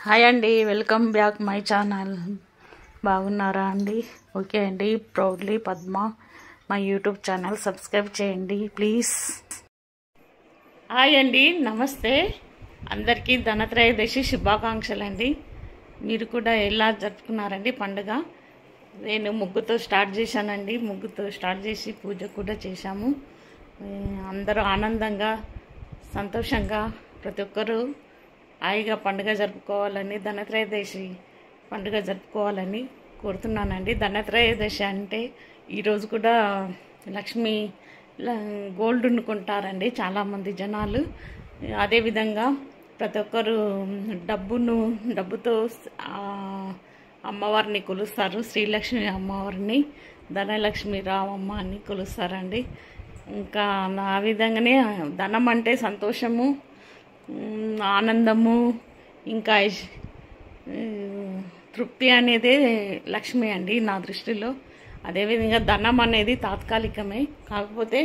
Hi అండి, welcome back my channel. బాగున్నారా అండి? ఓకే అండి. Proudly Padma my YouTube channel subscribe చేయండి ప్లీజ్. హాయ్ అండి, నమస్తే అందరికీ. ధనత్రయోదశి శుభాకాంక్షలు అండి. మీరు కూడా ఎలా జరుపుకున్నారండి పండుగ? నేను ముగ్గుతో స్టార్ట్ చేశానండి. ముగ్గుతో స్టార్ట్ చేసి పూజ కూడా చేశాము. అందరూ ఆనందంగా సంతోషంగా ప్రతి ఒక్కరూ హాయిగా పండుగ జరుపుకోవాలని, ధనత్రయోదశి పండుగ జరుపుకోవాలని కోరుతున్నానండి. ధనత్రయోదశి అంటే ఈరోజు కూడా లక్ష్మి గోల్డ్ కొనుక్కుంటారండి చాలామంది జనాలు. అదేవిధంగా ప్రతి ఒక్కరు డబ్బుతో అమ్మవారిని కొలుస్తారు. శ్రీలక్ష్మి అమ్మవారిని, ధనలక్ష్మి రామమ్మ అని కొలుస్తారండి. ఇంకా ఆ విధంగానే ధనం అంటే సంతోషము, ఆనందము, ఇంకా తృప్తి అనేదే లక్ష్మి అండి నా దృష్టిలో. అదేవిధంగా ధనం అనేది తాత్కాలికమే, కాకపోతే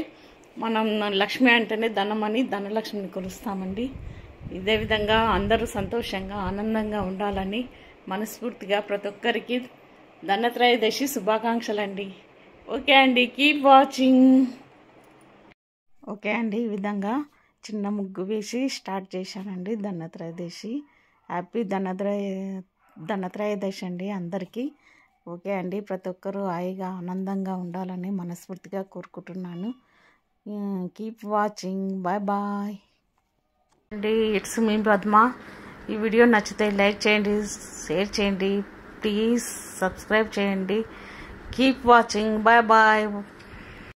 మనం లక్ష్మి అంటేనే ధనం అని ధనలక్ష్మిని కొలుస్తామండి. ఇదే విధంగా అందరూ సంతోషంగా ఆనందంగా ఉండాలని మనస్ఫూర్తిగా ప్రతి ఒక్కరికి ధనత్రయోదశి శుభాకాంక్షలు అండి. ఓకే అండి, కీప్ వాచింగ్. ఓకే అండి, ఈ విధంగా చిన్న ముగ్గు వేసి స్టార్ట్ చేశానండి ధనత్రయోదశి. హ్యాపీ ధనత్రయోదశి అండి అందరికీ. ఓకే అండి, ప్రతి ఒక్కరూ హాయిగా ఆనందంగా ఉండాలని మనస్ఫూర్తిగా కోరుకుంటున్నాను. Keep watching. బాయ్ బాయ్ అండి. It's me Padma. ఈ వీడియో నచ్చితే లైక్ చేయండి, షేర్ చేయండి, ప్లీజ్ సబ్స్క్రైబ్ చేయండి. Keep watching. Bye bye.